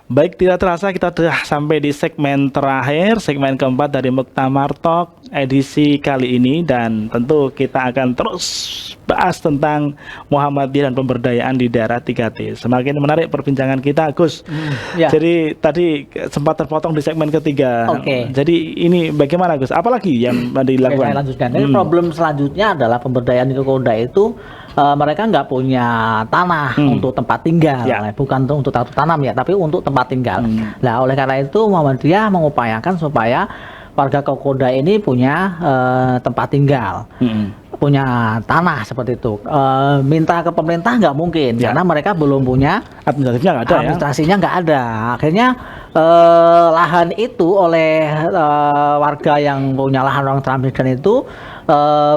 Baik, tidak terasa kita sudah sampai di segmen terakhir, segmen keempat dari Muktamar Talk edisi kali ini, dan tentu kita akan terus bahas tentang Muhammadiyah dan pemberdayaan di daerah 3T. Semakin menarik perbincangan kita, Gus. Ya. Jadi tadi sempat terpotong di segmen ketiga. Oke. Jadi ini bagaimana, Gus? Apalagi yang dilakukan? Saya lanjutkan. Jadi problem selanjutnya adalah pemberdayaan di Kokoda itu mereka nggak punya tanah untuk tempat tinggal, bukan untuk tanam ya, tapi untuk tempat tinggal. Nah, oleh karena itu Muhammadiyah mengupayakan supaya warga Kokoda ini punya tempat tinggal, punya tanah seperti itu. Minta ke pemerintah nggak mungkin, karena mereka belum punya administrasinya, nggak ada. Administrasinya nggak ada. Akhirnya lahan itu oleh warga yang punya lahan orang transmigran itu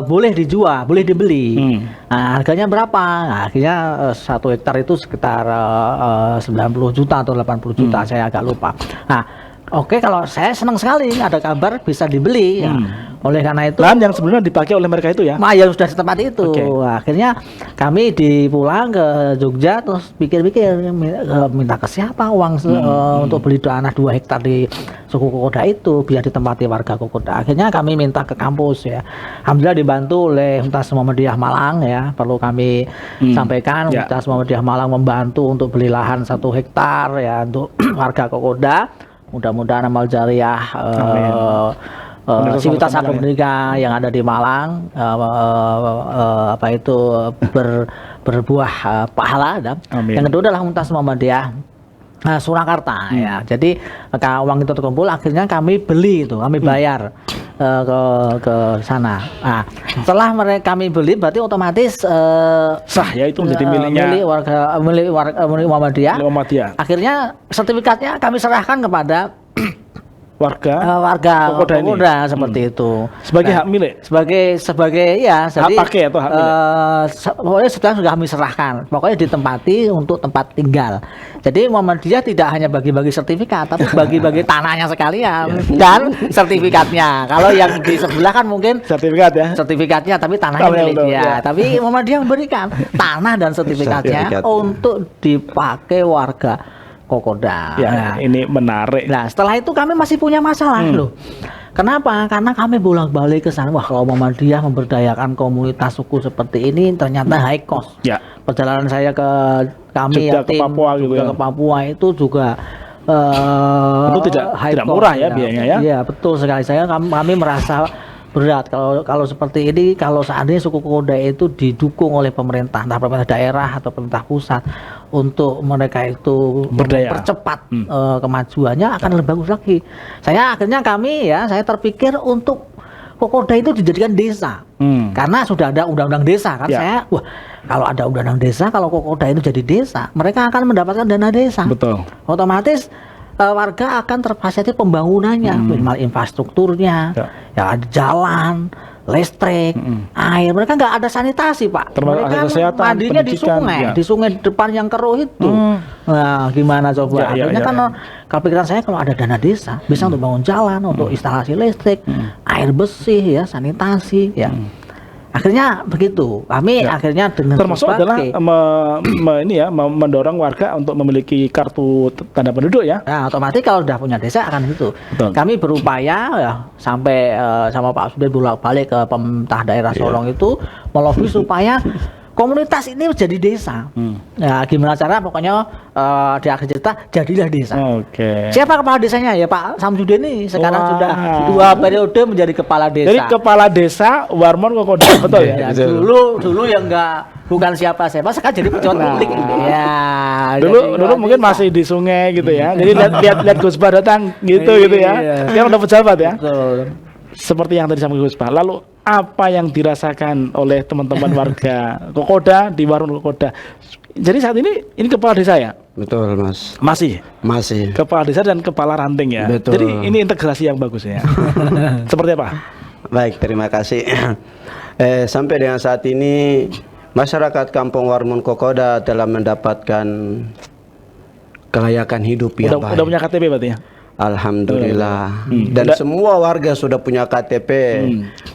boleh dijual, boleh dibeli. Nah, harganya berapa? Nah, akhirnya 1 hektar itu sekitar 90 juta atau 80 juta, saya agak lupa. Nah, oke, kalau saya senang sekali ada kabar bisa dibeli. Ya. Oleh karena itu, lahan yang sebelumnya dipakai oleh mereka itu ya? Yang sudah di tempat itu. Akhirnya kami dipulang ke Jogja, terus pikir-pikir minta ke siapa uang untuk beli tanah 2 hektar di suku Kokoda itu biar ditempati warga Kokoda. Akhirnya kami minta ke kampus ya. Alhamdulillah dibantu oleh Universitas Muhammadiyah Malang ya. Perlu kami sampaikan, Universitas Muhammadiyah Malang membantu untuk beli lahan 1 hektar ya untuk warga Kokoda. Mudah-mudahan amal jariah Civitas Akademika yang ada di Malang berbuah pahala. Yang kedua adalah Universitas Muhammadiyah Surakarta ya. Jadi uang itu terkumpul, akhirnya kami beli itu, kami bayar ke sana. Nah, setelah kami beli berarti otomatis sah ya, itu menjadi milik Muhammadiyah. Akhirnya sertifikatnya kami serahkan kepada warga Kokoda seperti itu. Sebagai hak milik. Sebagai ya, hak pakai atau hak milik. Pokoknya sudah kami serahkan. Pokoknya ditempati untuk tempat tinggal. Jadi Muhammadiyah tidak hanya bagi-bagi sertifikat, tapi bagi-bagi tanahnya sekalian dan sertifikatnya. Kalau yang di sebelah kan mungkin sertifikatnya, tapi tanahnya miliknya. Tapi Muhammadiyah memberikan tanah dan sertifikatnya untuk dipakai warga Kokoda. Ya, ini menarik. Nah, setelah itu kami masih punya masalah loh. Kenapa? Karena kami bolak-balik ke sana. Wah, kalau Muhammadiyah memberdayakan komunitas suku seperti ini ternyata high cost. Ya. Perjalanan saya ke kami ke Papua gitu ke Papua itu juga itu tidak murah ya biayanya ya. Iya, betul sekali. Kami merasa berat kalau seperti ini, kalau seandainya suku Kokoda itu didukung oleh pemerintah, entah pemerintah daerah atau pemerintah pusat, untuk mereka itu mempercepat kemajuannya akan lebih bagus lagi. Saya terpikir untuk Kokoda itu dijadikan desa, karena sudah ada undang-undang desa kan. Kalau ada undang-undang desa, kalau Kokoda itu jadi desa, mereka akan mendapatkan dana desa. Betul. Otomatis warga akan terfasilitasi pembangunannya, minimal infrastrukturnya, ya ada jalan, listrik, air. Mereka nggak ada sanitasi, Pak. Mereka kesehatan, mandinya di sungai depan yang keruh itu. Nah, gimana coba? Akhirnya kepikiran saya kalau ada dana desa, bisa untuk bangun jalan, untuk instalasi listrik, air bersih, ya, sanitasi, ya. Akhirnya begitu. Kami akhirnya dengan termasuk adalah mendorong warga untuk memiliki kartu tanda penduduk ya. Nah, otomatis kalau sudah punya desa akan itu. Betul. Kami berupaya ya sampai sama Pak Sudin bolak-balik ke pemerintah daerah Sorong itu melobi supaya komunitas ini menjadi desa. Ya, gimana cara? Pokoknya di akhir cerita jadilah desa. Siapa kepala desanya? Ya Pak Samsudin ini sekarang sudah 2 periode menjadi kepala desa. Jadi kepala desa Warmon Kokoda, betul ya? Dulu yang bukan siapa-siapa, sekarang jadi pejabat publik. Ya. Dulu mungkin masih di sungai gitu ya. Jadi lihat Gus Bah datang gitu ya. Dia udah pejabat ya. Betul. Seperti yang tadi disampaikan Gus Bah. Lalu apa yang dirasakan oleh teman-teman warga Kokoda di Warung Kokoda? Jadi saat ini kepala desa ya? Betul, Mas. Masih. Kepala desa dan kepala ranting ya. Betul. Jadi ini integrasi yang bagus ya. Seperti apa? Baik, terima kasih. Sampai dengan saat ini masyarakat Kampung Warmun Kokoda telah mendapatkan kelayakan hidup yang baik. Udah punya KTP berarti ya? Alhamdulillah. Dan semua warga sudah punya KTP,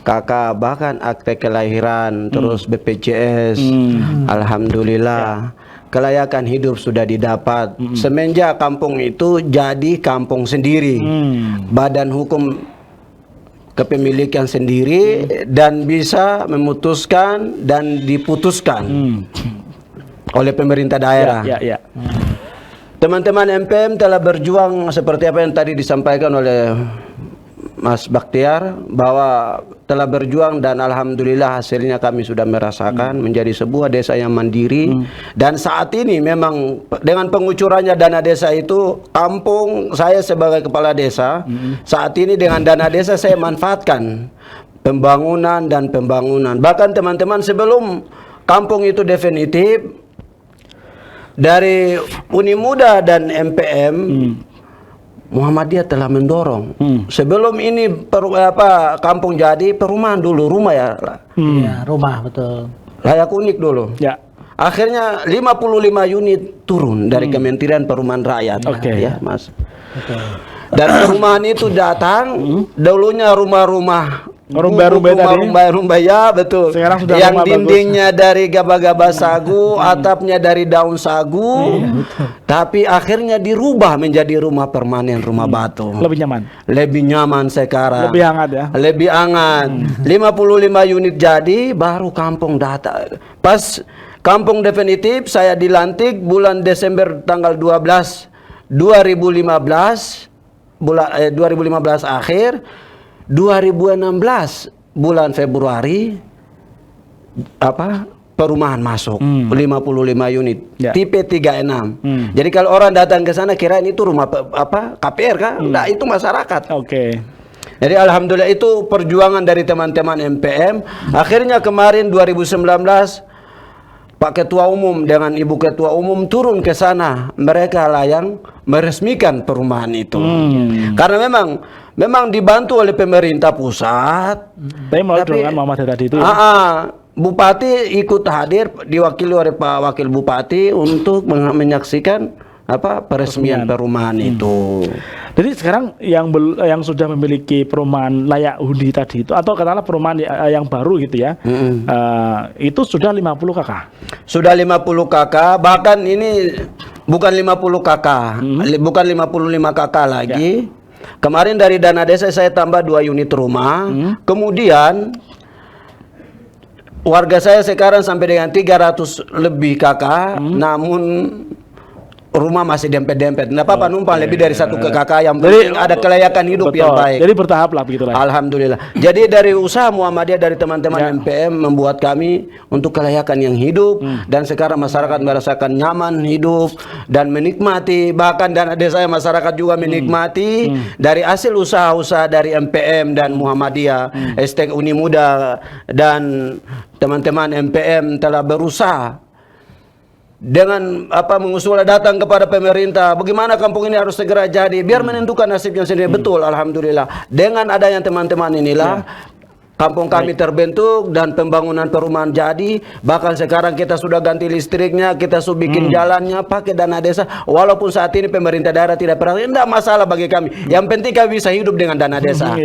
KK, bahkan akte kelahiran, terus BPJS. Alhamdulillah. kelayakan hidup sudah didapat. Semenjak kampung itu jadi kampung sendiri, badan hukum kepemilikan sendiri, dan bisa memutuskan dan diputuskan oleh pemerintah daerah. Ya. Teman-teman MPM telah berjuang seperti apa yang tadi disampaikan oleh Mas Baktiar, bahwa telah berjuang dan alhamdulillah hasilnya kami sudah merasakan menjadi sebuah desa yang mandiri. Dan saat ini memang dengan pengucurannya dana desa itu, kampung saya sebagai kepala desa saat ini dengan dana desa saya manfaatkan pembangunan dan pembangunan. Bahkan teman-teman, sebelum kampung itu definitif, dari Uni Muda dan MPM, Muhammadiyah telah mendorong. Sebelum ini kampung jadi, perumahan dulu, rumah ya. Ya, rumah betul. Layak unik dulu. Ya. Akhirnya 55 unit turun dari Kementerian Perumahan Rakyat. Oke. Ya, Mas. Betul. Dan perumahan itu datang, dulunya rumah-rumah Rumbai-rumbai tadi. Rumbai-rumbai, ya betul. Sekarang sudah yang rumah dindingnya dari gaba-gaba sagu, atapnya dari daun sagu, tapi akhirnya dirubah menjadi rumah permanen, rumah batu. Lebih nyaman. Lebih nyaman sekarang. Lebih hangat ya. Lebih hangat. 55 unit jadi, baru kampung data. Pas kampung definitif, saya dilantik bulan Desember tanggal 12 2015, 2015 akhir. 2016 bulan Februari perumahan masuk 55 unit tipe 36. Jadi kalau orang datang ke sana kirain itu rumah KPR kan? Enggak, itu masyarakat. Oke. Jadi alhamdulillah itu perjuangan dari teman-teman MPM. Akhirnya kemarin 2019 Pak Ketua Umum dengan Ibu Ketua Umum turun ke sana. Mereka lah yang meresmikan perumahan itu. Karena memang dibantu oleh pemerintah pusat. Tapi melalui dorongan Muhammadiyah tadi itu. Bupati ikut hadir, diwakili oleh Pak Wakil Bupati untuk menyaksikan peresmian perumahan itu. Jadi sekarang yang sudah memiliki perumahan layak huni tadi itu, atau katakanlah perumahan yang baru gitu ya, itu sudah 50 KK. Sudah 50 KK, bahkan ini bukan 50 KK, bukan 55 KK lagi. Kemarin dari dana desa saya tambah 2 unit rumah. Kemudian warga saya sekarang sampai dengan 300 lebih KK, namun rumah masih dempet-dempet. Nggak apa-apa numpang lebih dari 1 KK, yang penting ada kelayakan hidup yang baik. Jadi bertahap lah begitu lah. Alhamdulillah. Jadi dari usaha Muhammadiyah, dari teman-teman MPM membuat kami untuk kelayakan yang hidup, dan sekarang masyarakat merasakan nyaman hidup dan menikmati. Bahkan dana desa masyarakat juga menikmati dari hasil usaha-usaha dari MPM dan Muhammadiyah. STK Uni Muda dan teman-teman MPM telah berusaha dengan mengusul datang kepada pemerintah, bagaimana kampung ini harus segera jadi biar menentukan nasibnya sendiri. Betul, alhamdulillah. Dengan adanya teman-teman inilah kampung kami terbentuk dan pembangunan perumahan jadi. Bahkan sekarang kita sudah ganti listriknya, kita sudah bikin jalannya pakai dana desa. Walaupun saat ini pemerintah daerah tidak pernah, tidak masalah bagi kami. Yang penting kami bisa hidup dengan dana desa.